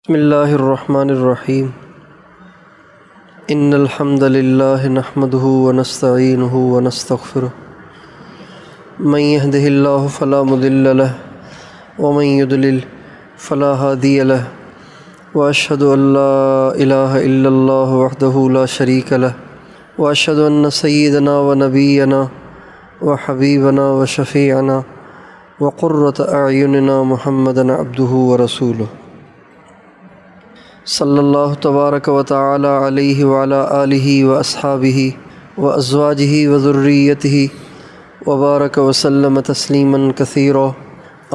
بسم اللہ الرحمن الرحیم ان الحمد للہ نحمده ونستعینه ونستغفره من يهده اللہ فلا مضل له ومن يضلل فلا هادي له واشهد ان لا الہ الا اللہ وحدہ لا شریک له واشهد ان سیدنا ونبینا وحبیبنا وشفیعنا وقرۃ اعیننا محمدا عبدہ ورسولہ صلی اللہ تبارک و تعالی علیہ وعلی آلہ واصحابہ وازواجہ وذریتہ وبارک وسلم تسلیما کثیرا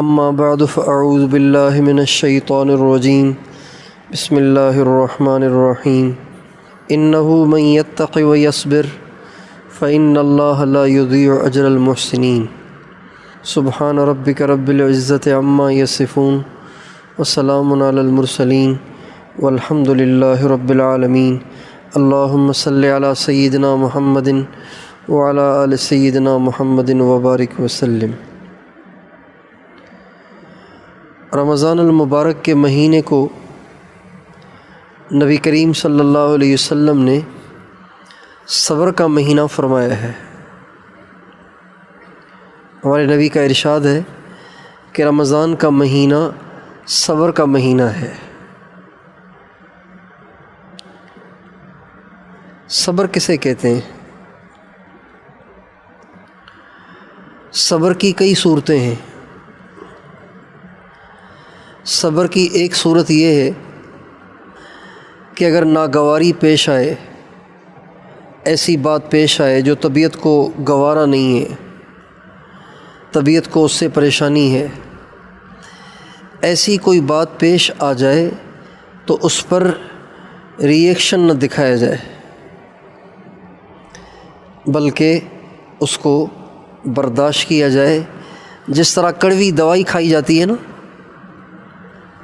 اما بعد فاعوذ باللہ من الشیطان الرجیم بسم اللہ الرحمن الرحیم انہ من یتق ویصبر فإن اللہ لا یضیع اجر المحسنین سبحان ربک رب العزۃ عما یصفون وسلام علی المرسلین والحمد للہ رب العالمین اللہم صلی علی سیدنا محمد وعلی آل سیدنا محمد وبارک وسلم۔ رمضان المبارک کے مہینے کو نبی کریم صلی اللہ علیہ وسلم نے صبر کا مہینہ فرمایا ہے۔ ہمارے نبی کا ارشاد ہے کہ رمضان کا مہینہ صبر کا مہینہ ہے۔ صبر کسے کہتے ہیں؟ صبر کی کئی صورتیں ہیں۔ صبر کی ایک صورت یہ ہے کہ اگر ناگواری پیش آئے، ایسی بات پیش آئے جو طبیعت کو گوارا نہیں ہے، طبیعت کو اس سے پریشانی ہے، ایسی کوئی بات پیش آ جائے تو اس پر ری ایکشن نہ دکھایا جائے، بلکہ اس کو برداشت کیا جائے۔ جس طرح کڑوی دوائی کھائی جاتی ہے نا،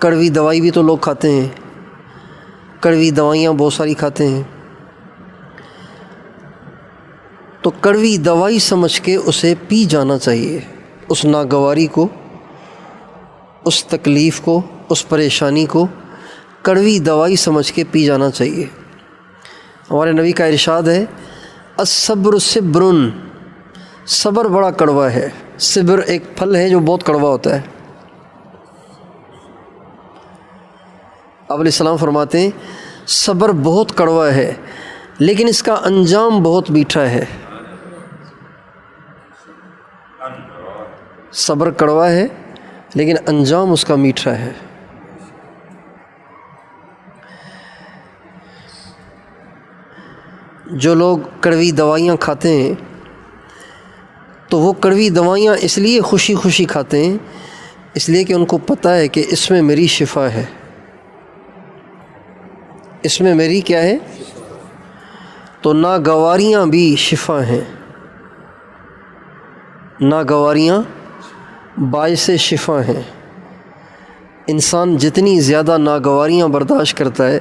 کڑوی دوائی بھی تو لوگ کھاتے ہیں، کڑوی دوائیاں بہت ساری کھاتے ہیں، تو کڑوی دوائی سمجھ کے اسے پی جانا چاہیے۔ اس ناگواری کو، اس تکلیف کو، اس پریشانی کو کڑوی دوائی سمجھ کے پی جانا چاہیے۔ ہمارے نبی کا ارشاد ہے الصبر صبر، صبر بڑا کڑوا ہے۔ صبر ایک پھل ہے جو بہت کڑوا ہوتا ہے۔ آپ علیہ السلام فرماتے ہیں صبر بہت کڑوا ہے لیکن اس کا انجام بہت میٹھا ہے۔ صبر کڑوا ہے لیکن انجام اس کا میٹھا ہے۔ جو لوگ کڑوی دوائیاں کھاتے ہیں تو وہ کڑوی دوائیاں اس لیے خوشی خوشی کھاتے ہیں، اس لیے کہ ان کو پتہ ہے کہ اس میں میری شفا ہے، اس میں میری کیا ہے؟ تو ناگواریاں بھی شفا ہیں، ناگواریاں باعث شفا ہیں۔ انسان جتنی زیادہ ناگواریاں برداشت کرتا ہے،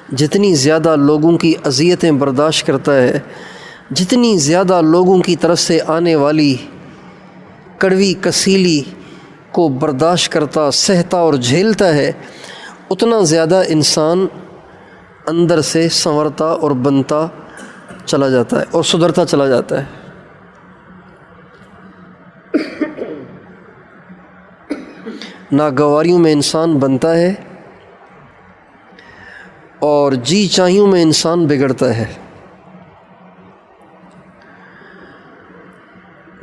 جتنی زیادہ لوگوں کی اذیتیں برداشت کرتا ہے، جتنی زیادہ لوگوں کی طرف سے آنے والی کڑوی کسیلی کو برداشت کرتا، سہتا اور جھیلتا ہے، اتنا زیادہ انسان اندر سے سنورتا اور بنتا چلا جاتا ہے اور سدھرتا چلا جاتا ہے۔ ناگواریوں میں انسان بنتا ہے اور جی چاہیوں میں انسان بگڑتا ہے۔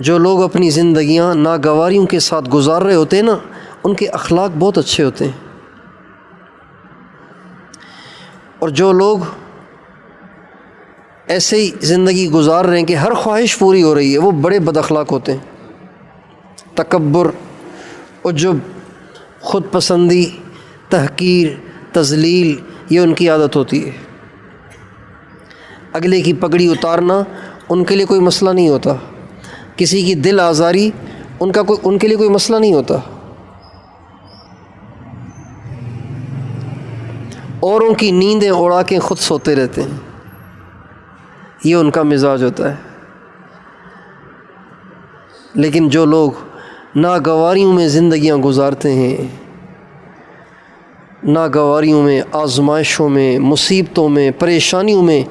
جو لوگ اپنی زندگیاں ناگواریوں کے ساتھ گزار رہے ہوتے ہیں نا، ان کے اخلاق بہت اچھے ہوتے ہیں، اور جو لوگ ایسے ہی زندگی گزار رہے ہیں کہ ہر خواہش پوری ہو رہی ہے، وہ بڑے بد اخلاق ہوتے ہیں۔ تکبر، عجب، خود پسندی، تحقیر، تذلیل، یہ ان کی عادت ہوتی ہے۔ اگلے کی پگڑی اتارنا ان کے لیے کوئی مسئلہ نہیں ہوتا، کسی کی دل آزاری ان کے لیے کوئی مسئلہ نہیں ہوتا، اوروں کی نیندیں اڑا کے خود سوتے رہتے ہیں، یہ ان کا مزاج ہوتا ہے۔ لیکن جو لوگ ناگواریوں میں زندگیاں گزارتے ہیں، ناگواریوں میں، آزمائشوں میں، مصیبتوں میں، پریشانیوں میں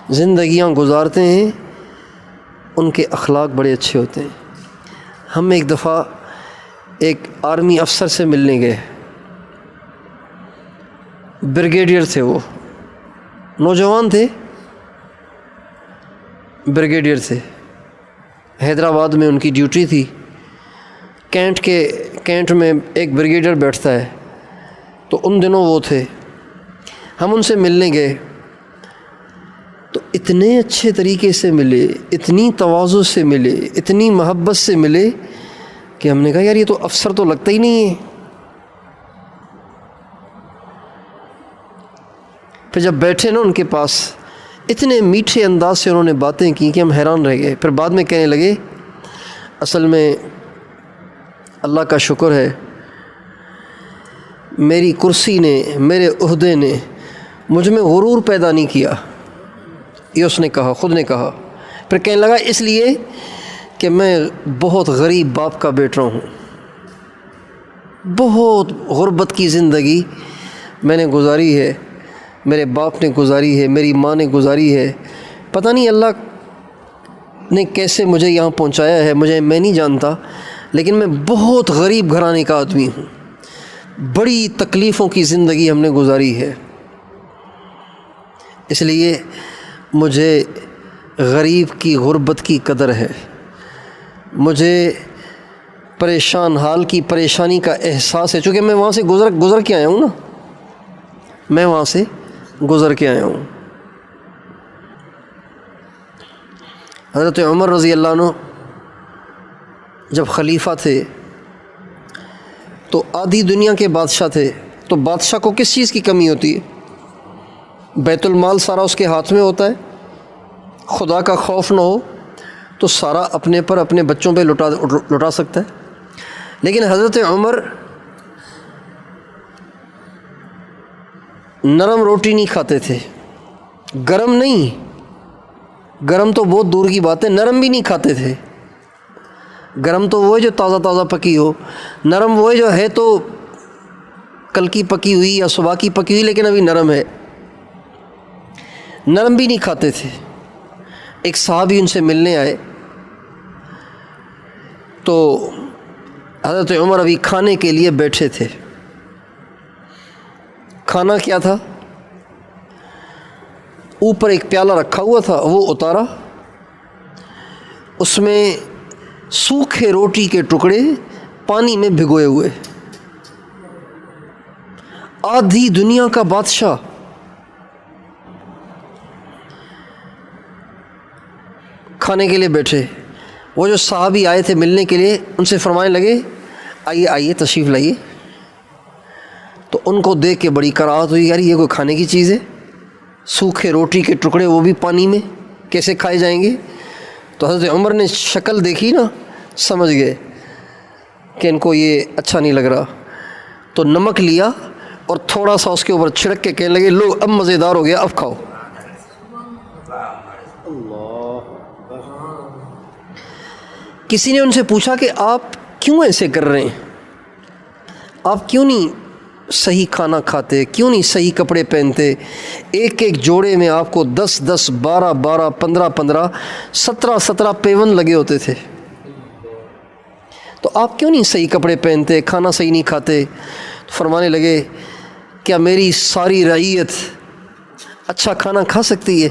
زندگیاں گزارتے ہیں، ان کے اخلاق بڑے اچھے ہوتے ہیں۔ ہم ایک دفعہ ایک آرمی افسر سے ملنے گئے، بریگیڈیئر تھے، وہ نوجوان تھے، بریگیڈیئر تھے، حیدرآباد میں ان کی ڈیوٹی تھی۔ کینٹ میں ایک بریگیڈیئر بیٹھتا ہے، تو ان دنوں وہ تھے۔ ہم ان سے ملنے گئے تو اتنے اچھے طریقے سے ملے، اتنی تواضع سے ملے، اتنی محبت سے ملے کہ ہم نے کہا یار یہ تو افسر تو لگتا ہی نہیں ہے۔ پھر جب بیٹھے نا ان کے پاس، اتنے میٹھے انداز سے انہوں نے باتیں کی کہ ہم حیران رہ گئے۔ پھر بعد میں کہنے لگے اصل میں اللہ کا شکر ہے، میری کرسی نے، میرے عہدے نے مجھ میں غرور پیدا نہیں کیا۔ یہ اس نے کہا، خود نے کہا۔ پھر کہنے لگا اس لیے کہ میں بہت غریب باپ کا بیٹا ہوں، بہت غربت کی زندگی میں نے گزاری ہے، میرے باپ نے گزاری ہے، میری ماں نے گزاری ہے۔ پتہ نہیں اللہ نے کیسے مجھے یہاں پہنچایا ہے، میں نہیں جانتا، لیکن میں بہت غریب گھرانے کا آدمی ہوں، بڑی تکلیفوں کی زندگی ہم نے گزاری ہے، اس لیے مجھے غریب کی غربت کی قدر ہے، مجھے پریشان حال کی پریشانی کا احساس ہے، چونکہ میں وہاں سے گزر کے آیا ہوں نا، میں وہاں سے گزر کے آیا ہوں۔ حضرت عمر رضی اللہ عنہ جب خلیفہ تھے تو آدھی دنیا کے بادشاہ تھے، تو بادشاہ کو کس چیز کی کمی ہوتی ہے؟ بیت المال سارا اس کے ہاتھ میں ہوتا ہے، خدا کا خوف نہ ہو تو سارا اپنے پر، اپنے بچوں پہ لٹا سکتا ہے۔ لیکن حضرت عمر نرم روٹی نہیں کھاتے تھے، گرم نہیں، گرم تو بہت دور کی بات ہے، نرم بھی نہیں کھاتے تھے۔ گرم تو وہ ہے جو تازہ تازہ پکی ہو، نرم وہ ہے جو ہے تو کل کی پکی ہوئی یا صبح کی پکی ہوئی لیکن ابھی نرم ہے، نرم بھی نہیں کھاتے تھے۔ ایک صحابی ان سے ملنے آئے تو حضرت عمر ابھی کھانے کے لیے بیٹھے تھے۔ کھانا کیا تھا؟ اوپر ایک پیالہ رکھا ہوا تھا، وہ اتارا، اس میں سوکھے روٹی کے ٹکڑے پانی میں بھگوئے ہوئے۔ آدھی دنیا کا بادشاہ کھانے کے لیے بیٹھے۔ وہ جو صحابی آئے تھے ملنے کے لیے، ان سے فرمانے لگے آئیے آئیے تشریف لائیے۔ تو ان کو دیکھ کے بڑی کراہت ہوئی، یار یہ کوئی کھانے کی چیز ہے؟ سوکھے روٹی کے ٹکڑے، وہ بھی پانی میں، کیسے کھائے جائیں گے؟ تو حضرت عمر نے شکل دیکھی نا، سمجھ گئے کہ ان کو یہ اچھا نہیں لگ رہا، تو نمک لیا اور تھوڑا سا اس کے اوپر چھڑک کے کہنے لگے لو اب مزیدار ہو گیا، اب کھاؤ۔ کسی نے ان سے پوچھا کہ آپ کیوں ایسے کر رہے ہیں؟ آپ کیوں نہیں صحیح کھانا کھاتے، کیوں نہیں صحیح کپڑے پہنتے؟ ایک ایک جوڑے میں آپ کو 10 12 15 17 پیون لگے ہوتے تھے، تو آپ کیوں نہیں صحیح کپڑے پہنتے، کھانا صحیح نہیں کھاتے؟ فرمانے لگے کیا میری ساری رعیت اچھا کھانا کھا سکتی ہے؟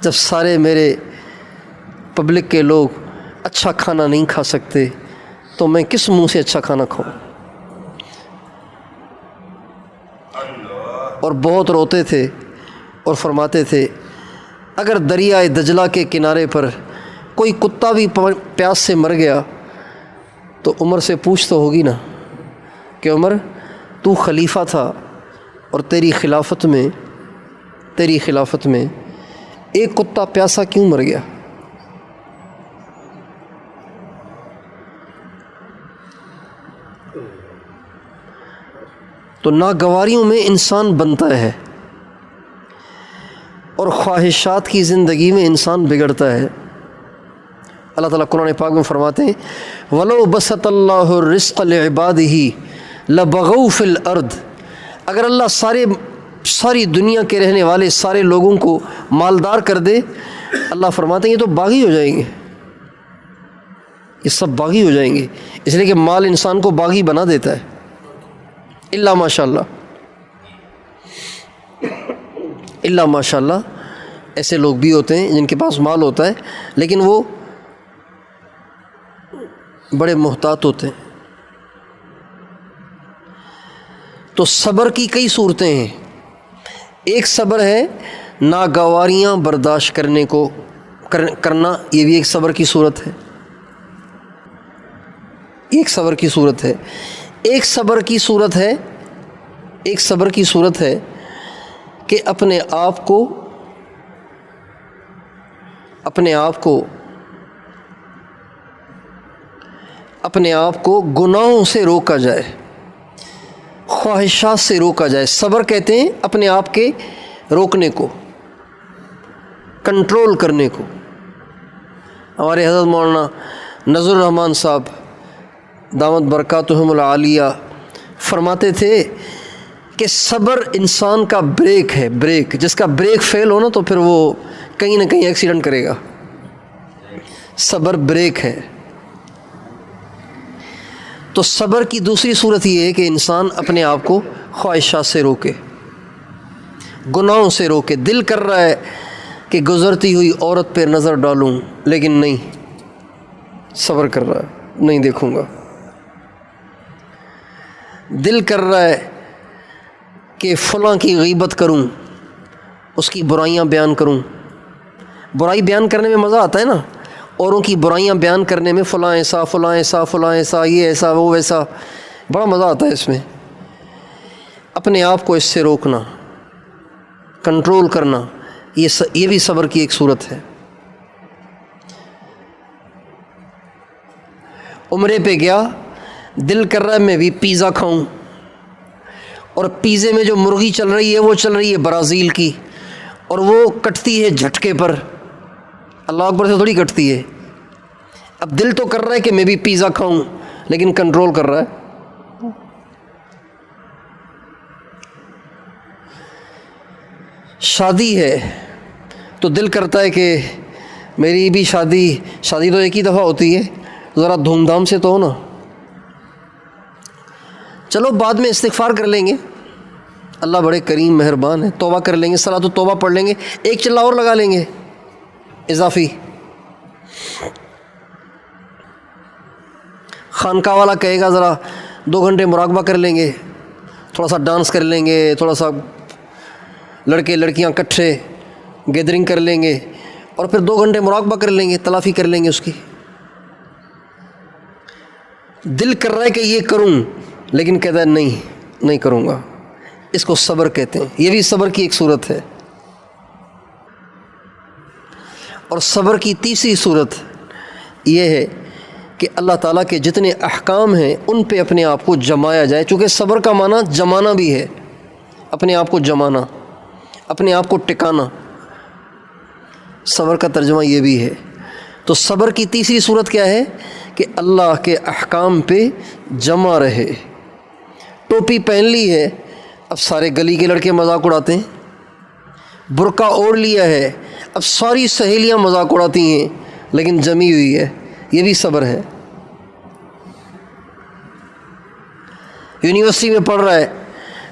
جب سارے میرے پبلک کے لوگ اچھا کھانا نہیں کھا سکتے تو میں کس منہ سے اچھا کھانا کھاؤں؟ اور بہت روتے تھے اور فرماتے تھے اگر دریائے دجلہ کے کنارے پر کوئی کتا بھی پیاس سے مر گیا تو عمر سے پوچھ تو ہوگی نا کہ عمر تو خلیفہ تھا اور تیری خلافت میں ایک کتا پیاسا کیوں مر گیا؟ تو ناگواریوں میں انسان بنتا ہے اور خواہشات کی زندگی میں انسان بگڑتا ہے، اللہ تعالیٰ قرآن پاک میں فرماتے ہیں وَلَوْ بَسَطَ اللَّهُ الرِّزْقَ لِعِبَادِهِ لَبَغَوْا فِي الْأَرْضِ، اگر اللہ ساری دنیا کے رہنے والے سارے لوگوں کو مالدار کر دے، اللہ فرماتے ہیں یہ تو باغی ہو جائیں گے، یہ سب باغی ہو جائیں گے، اس لیے کہ مال انسان کو باغی بنا دیتا ہے، الا ماشاء اللہ، الا ماشاء اللہ ایسے لوگ بھی ہوتے ہیں جن کے پاس مال ہوتا ہے لیکن وہ بڑے محتاط ہوتے ہیں۔ تو صبر کی کئی صورتیں ہیں، ایک صبر ہے ناگواریاں برداشت کرنا، یہ بھی ایک صبر کی صورت ہے، ایک صبر کی صورت ہے۔ ایک صبر کی صورت ہے کہ اپنے آپ کو گناہوں سے روکا جائے، خواہشات سے روکا جائے۔ صبر کہتے ہیں اپنے آپ کے روکنے کو، کنٹرول کرنے کو۔ ہمارے حضرت مولانا نذر الرحمن صاحب دامت برکاتہم العالیہ فرماتے تھے کہ صبر انسان کا بریک ہے، بریک، جس کا بریک فیل ہو نا تو پھر وہ کہیں نہ کہیں ایکسیڈنٹ کرے گا۔ صبر بریک ہے۔ تو صبر کی دوسری صورت یہ ہے کہ انسان اپنے آپ کو خواہشات سے روکے، گناہوں سے روکے۔ دل کر رہا ہے کہ گزرتی ہوئی عورت پہ نظر ڈالوں لیکن نہیں، صبر کر رہا ہے نہیں دیکھوں گا۔ دل کر رہا ہے کہ فلاں کی غیبت کروں، اس کی برائیاں بیان کروں۔ برائی بیان کرنے میں مزہ آتا ہے نا، اوروں کی برائیاں بیان کرنے میں، فلاں ایسا فلاں ایسا فلاں ایسا، یہ ایسا وہ ویسا، بڑا مزہ آتا ہے اس میں۔ اپنے آپ کو اس سے روکنا، کنٹرول کرنا، یہ بھی صبر کی ایک صورت ہے۔ عمرے پہ گیا، دل کر رہا ہے میں بھی پیزا کھاؤں، اور پیزے میں جو مرغی چل رہی ہے وہ چل رہی ہے برازیل کی، اور وہ کٹتی ہے جھٹکے پر، اللہ اکبر سے تھوڑی کٹتی ہے۔ اب دل تو کر رہا ہے کہ میں بھی پیزا کھاؤں لیکن کنٹرول کر رہا ہے۔ شادی ہے تو دل کرتا ہے کہ میری بھی شادی تو ایک ہی دفعہ ہوتی ہے، ذرا دھوم دھام سے تو ہو نا، چلو بعد میں استغفار کر لیں گے، اللہ بڑے کریم مہربان ہے، توبہ کر لیں گے، صلاۃ التوبہ پڑھ لیں گے، ایک چلا اور لگا لیں گے اضافی۔ خانقاہ والا کہے گا ذرا 2 گھنٹے مراقبہ کر لیں گے، تھوڑا سا ڈانس کر لیں گے، تھوڑا سا لڑکے لڑکیاں اکٹھے گیدرنگ کر لیں گے، اور پھر 2 گھنٹے مراقبہ کر لیں گے، تلافی کر لیں گے اس کی۔ دل کر رہا ہے کہ یہ کروں لیکن کہتا ہے نہیں کروں گا، اس کو صبر کہتے ہیں۔ یہ بھی صبر کی ایک صورت ہے۔ اور صبر کی تیسری صورت یہ ہے کہ اللہ تعالیٰ کے جتنے احکام ہیں ان پہ اپنے آپ کو جمایا جائے، چونکہ صبر کا معنی جمانا بھی ہے، اپنے آپ کو جمانا، اپنے آپ کو ٹکانا، صبر کا ترجمہ یہ بھی ہے۔ تو صبر کی تیسری صورت کیا ہے کہ اللہ کے احکام پہ جمع رہے۔ ٹوپی پہن لی ہے، اب سارے گلی کے لڑکے مذاق اڑاتے ہیں۔ برقع اوڑھ لیا ہے، اب ساری سہیلیاں مذاق اڑاتی ہیں لیکن جمی ہوئی ہے، یہ بھی صبر ہے۔ یونیورسٹی میں پڑھ رہا ہے،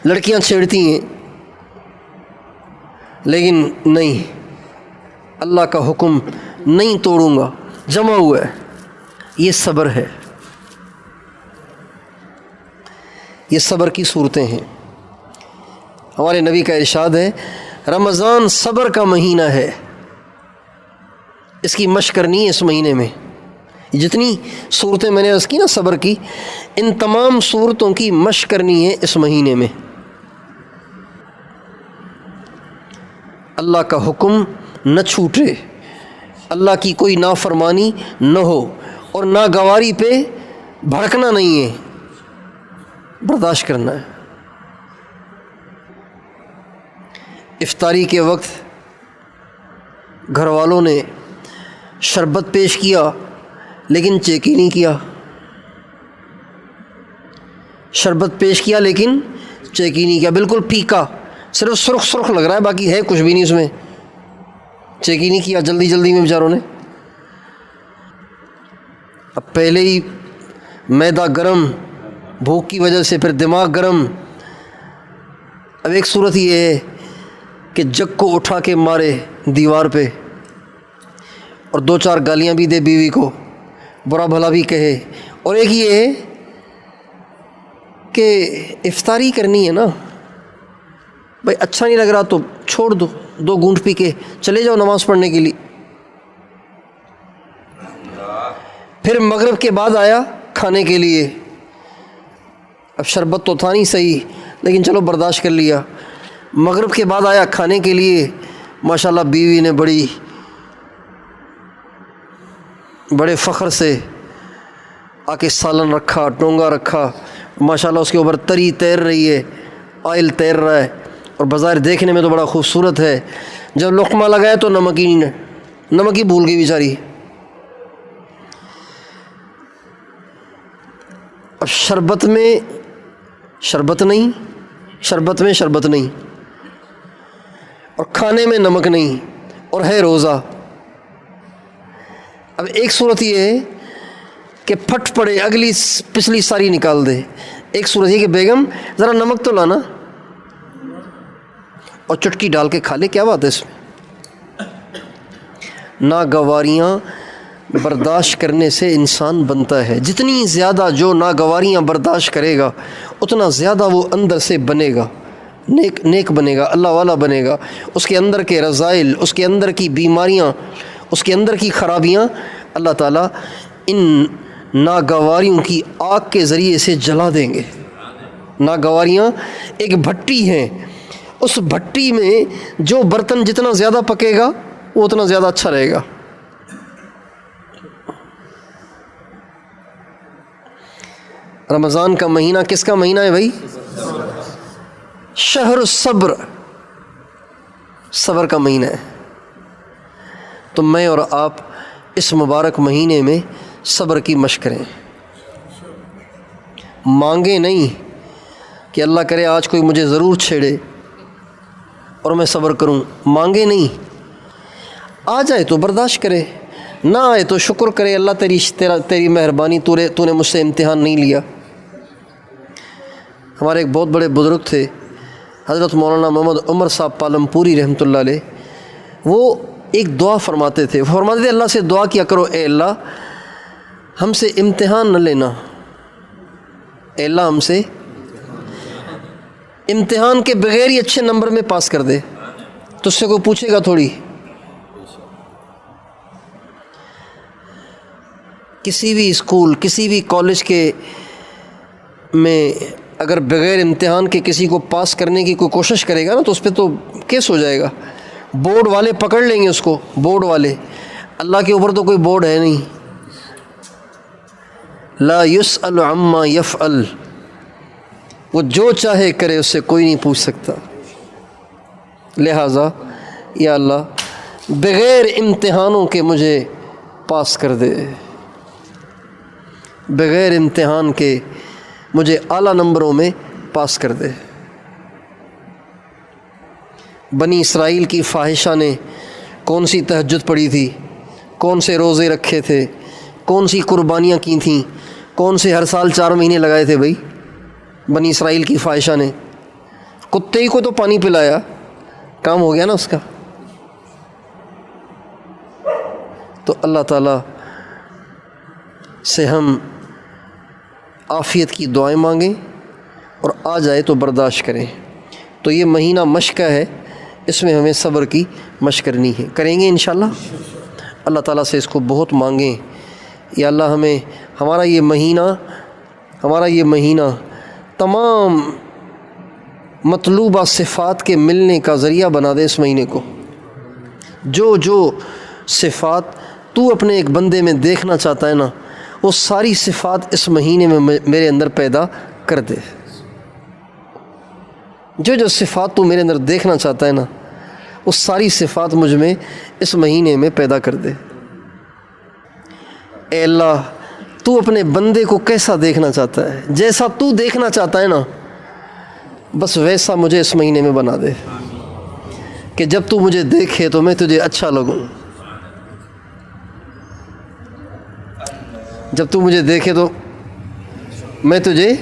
لڑکیاں چھیڑتی ہیں لیکن نہیں، اللہ کا حکم نہیں توڑوں گا، جمع ہوا ہے، یہ صبر ہے۔ یہ صبر کی صورتیں ہیں۔ ہمارے نبی کا ارشاد ہے رمضان صبر کا مہینہ ہے، اس کی مشق کرنی ہے اس مہینے میں۔ جتنی صورتیں میں نے عرض کی نا صبر کی، ان تمام صورتوں کی مشق کرنی ہے اس مہینے میں۔ اللہ کا حکم نہ چھوٹے، اللہ کی کوئی نافرمانی نہ ہو، اور ناگواری پہ بھڑکنا نہیں ہے، برداشت کرنا ہے۔ افطاری کے وقت گھر والوں نے شربت پیش کیا لیکن چیک ہی نہیں کیا، شربت پیش کیا لیکن چیک ہی نہیں کیا، بالکل پھیکا، صرف سرخ سرخ لگ رہا ہے، باقی ہے کچھ بھی نہیں اس میں، چیک ہی نہیں کیا جلدی جلدی میں بیچاروں نے۔ اب پہلے ہی معدہ گرم، بھوک کی وجہ سے، پھر دماغ گرم۔ اب ایک صورت یہ ہے کہ جگ کو اٹھا کے مارے دیوار پہ، اور دو چار گالیاں بھی دے بیوی کو، برا بھلا بھی کہے، اور ایک یہ ہے کہ افطاری کرنی ہے نا بھائی، اچھا نہیں لگ رہا تو چھوڑ دو، دو گھونٹ پی کے چلے جاؤ نماز پڑھنے کے لیے۔ پھر مغرب کے بعد آیا کھانے کے لیے، اب شربت تو تھا نہیں صحیح لیکن چلو برداشت کر لیا، مغرب کے بعد آیا کھانے کے لیے، ماشاءاللہ بیوی نے بڑے فخر سے آ کے سالن رکھا، ٹونگا رکھا، ماشاءاللہ اس کے اوپر تری تیر رہی ہے، آئل تیر رہا ہے، اور بظاہر دیکھنے میں تو بڑا خوبصورت ہے۔ جب لقمہ لگایا تو نمک ہی بھول گئی بیچاری۔ اب شربت میں شربت نہیں، اور کھانے میں نمک نہیں، اور ہے روزہ۔ اب ایک صورت یہ ہے کہ پھٹ پڑے، اگلی پچھلی ساری نکال دے۔ ایک صورت یہ کہ بیگم ذرا نمک تو لانا، اور چٹکی ڈال کے کھا لے، کیا بات ہے اس میں۔ ناگواریاں برداشت کرنے سے انسان بنتا ہے، جتنی زیادہ جو ناگواریاں برداشت کرے گا اتنا زیادہ وہ اندر سے بنے گا، نیک بنے گا، اللہ والا بنے گا۔ اس کے اندر کے رذائل، اس کے اندر کی بیماریاں، اس کے اندر کی خرابیاں اللہ تعالیٰ ان ناگواریوں کی آگ کے ذریعے سے جلا دیں گے۔ ناگواریاں ایک بھٹی ہیں، اس بھٹی میں جو برتن جتنا زیادہ پکے گا وہ اتنا زیادہ اچھا رہے گا۔ رمضان کا مہینہ کس کا مہینہ ہے بھائی؟ شہر الصبر، صبر کا مہینہ ہے۔ تو میں اور آپ اس مبارک مہینے میں صبر کی مشق کریں، مانگیں نہیں کہ اللہ کرے آج کوئی مجھے ضرور چھیڑے اور میں صبر کروں، مانگے نہیں، آ جائے تو برداشت کرے، نہ آئے تو شکر کرے، اللہ تیری مہربانی، تو نے مجھ سے امتحان نہیں لیا۔ ہمارے ایک بہت بڑے بزرگ تھے حضرت مولانا محمد عمر صاحب پالم پوری رحمۃ اللہ علیہ، وہ ایک دعا فرماتے تھے، اللہ سے دعا کیا کرو، اے اللہ ہم سے امتحان نہ لینا، اے اللہ ہم سے امتحان کے بغیر ہی اچھے نمبر میں پاس کر دے، تو اس سے کوئی پوچھے گا تھوڑی۔ کسی بھی اسکول، کسی بھی کالج کے میں اگر بغیر امتحان کے کسی کو پاس کرنے کی کوئی کوشش کرے گا نا تو اس پہ تو کیس ہو جائے گا، بورڈ والے پکڑ لیں گے اس کو، بورڈ والے۔ اللہ کے اوپر تو کوئی بورڈ ہے نہیں، لا یسأل عما یفعل، وہ جو چاہے کرے، اس سے کوئی نہیں پوچھ سکتا۔ لہٰذا یا اللہ بغیر امتحانوں کے مجھے پاس کر دے، بغیر امتحان کے مجھے اعلیٰ نمبروں میں پاس کر دے۔ بنی اسرائیل کی فاحشہ نے کون سی تہجد پڑھی تھی، کون سے روزے رکھے تھے، کون سی قربانیاں کی تھیں، کون سے ہر سال 4 مہینے لگائے تھے بھائی؟ بنی اسرائیل کی فاحشہ نے کتے ہی کو تو پانی پلایا، کام ہو گیا نا اس کا۔ تو اللہ تعالیٰ سے ہم عافیت کی دعائیں مانگیں اور آ جائے تو برداشت کریں۔ تو یہ مہینہ مشق کا ہے، اس میں ہمیں صبر کی مشق کرنی ہے، کریں گے انشاءاللہ۔ اللہ تعالیٰ سے اس کو بہت مانگیں، یا اللہ ہمیں ہمارا یہ مہینہ تمام مطلوبہ صفات کے ملنے کا ذریعہ بنا دے۔ اس مہینے کو جو صفات تو اپنے ایک بندے میں دیکھنا چاہتا ہے نا، وہ ساری صفات اس مہینے میں میرے اندر پیدا کر دے۔ جو صفات تو میرے اندر دیکھنا چاہتا ہے نا، وہ ساری صفات مجھ میں اس مہینے میں پیدا کر دے۔ اے اللہ تو اپنے بندے کو کیسا دیکھنا چاہتا ہے، جیسا تو دیکھنا چاہتا ہے نا بس ویسا مجھے اس مہینے میں بنا دے، کہ جب تو مجھے دیکھے تو میں تجھے اچھا لگوں، جب تو مجھے دیکھے تو میں تجھے۔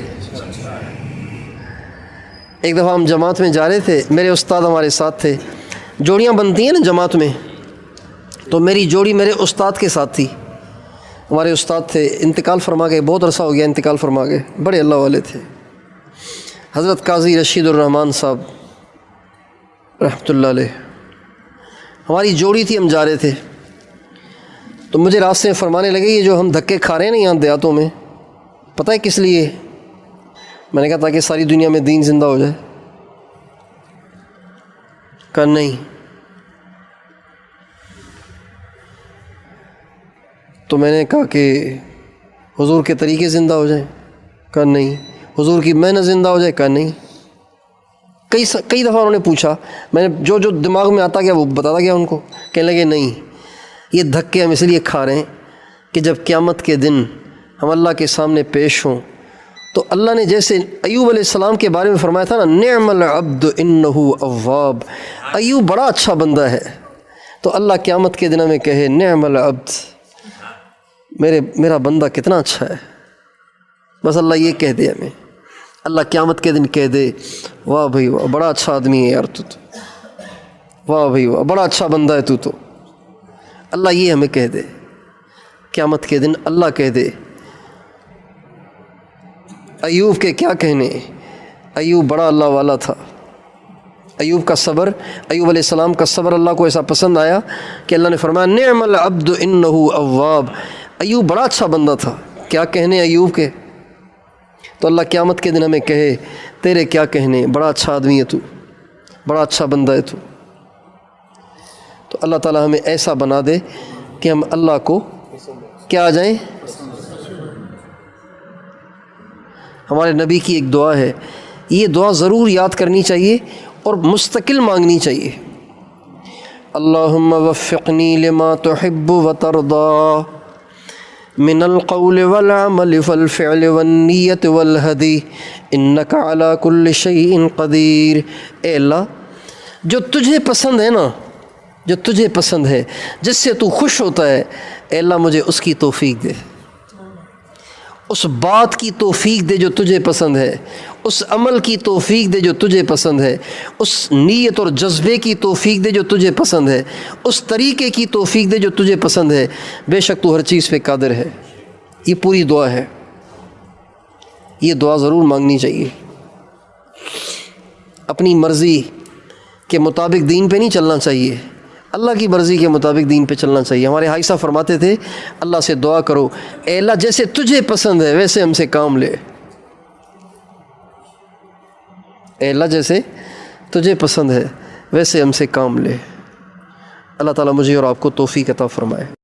ایک دفعہ ہم جماعت میں جا رہے تھے، میرے استاد ہمارے ساتھ تھے، جوڑیاں بنتی ہیں نا جماعت میں، تو میری جوڑی میرے استاد کے ساتھ تھی۔ ہمارے استاد تھے، انتقال فرما گئے، بہت عرصہ ہو گیا انتقال فرما گئے، بڑے اللہ والے تھے، حضرت قاضی رشید الرحمان صاحب رحمۃ اللہ علیہ۔ ہماری جوڑی تھی، ہم جا رہے تھے تو مجھے راستے میں فرمانے لگے یہ جو ہم دھکے کھا رہے ہیں نا یہاں دیہاتوں میں، پتہ ہے کس لیے؟ میں نے کہا تاکہ ساری دنیا میں دین زندہ ہو جائے۔ کہا نہیں۔ تو میں نے کہا کہ حضور کے طریقے زندہ ہو جائیں؟ کہا نہیں۔ حضور کی محنت زندہ ہو جائے؟ کہا نہیں۔ کئی دفعہ انہوں نے پوچھا، میں نے جو دماغ میں آتا گیا وہ بتاتا گیا ان کو، کہنے لگے نہیں، یہ دھکے ہم اس لیے کھا رہے ہیں کہ جب قیامت کے دن ہم اللہ کے سامنے پیش ہوں تو اللہ نے جیسے ایوب علیہ السلام کے بارے میں فرمایا تھا نا، نعم العبد انہ اواب، ایوب بڑا اچھا بندہ ہے، تو اللہ قیامت کے دن میں کہے نعم العبد، میرا بندہ کتنا اچھا ہے، بس اللہ یہ کہہ دے ہمیں، اللہ قیامت کے دن کہہ دے واہ بھائی واہ بڑا اچھا آدمی ہے یار تو، واہ بھائی واہ بڑا اچھا بندہ ہے تو اللہ یہ ہمیں کہہ دے قیامت کے دن، اللہ کہہ دے۔ ایوب کے کیا کہنے، ایوب بڑا اللہ والا تھا، ایوب کا صبر، ایوب علیہ السلام کا صبر اللہ کو ایسا پسند آیا کہ اللہ نے فرمایا نعم العبد انہ اواب، ایوب بڑا اچھا بندہ تھا، کیا کہنے ایوب کے، تو اللہ قیامت کے دن ہمیں کہے تیرے کیا کہنے، بڑا اچھا آدمی ہے تو، بڑا اچھا بندہ ہے تو اللہ تعالیٰ ہمیں ایسا بنا دے کہ ہم اللہ کو کیا آ جائیں۔ ہمارے نبی کی ایک دعا ہے، یہ دعا ضرور یاد کرنی چاہیے اور مستقل مانگنی چاہیے، اللہم وفقنی لما تحب وترضا من القول والعمل والفعل والنیت والہدی انک علی کل شیء قدیر۔ اے اللہ جو تجھے پسند ہے نا، جو تجھے پسند ہے، جس سے تو خوش ہوتا ہے، اے اللہ مجھے اس کی توفیق دے، اس بات کی توفیق دے جو تجھے پسند ہے، اس عمل کی توفیق دے جو تجھے پسند ہے، اس نیت اور جذبے کی توفیق دے جو تجھے پسند ہے، اس طریقے کی توفیق دے جو تجھے پسند ہے، بے شک تو ہر چیز پہ قادر ہے۔ یہ پوری دعا ہے، یہ دعا ضرور مانگنی چاہیے۔ اپنی مرضی کے مطابق دین پہ نہیں چلنا چاہیے، اللہ کی مرضی کے مطابق دین پہ چلنا چاہیے۔ ہمارے حاجی صاحب فرماتے تھے اللہ سے دعا کرو اے اللہ جیسے تجھے پسند ہے ویسے ہم سے کام لے، اے اللہ جیسے تجھے پسند ہے ویسے ہم سے کام لے۔ اللہ تعالیٰ مجھے اور آپ کو توفیق عطا فرمائے۔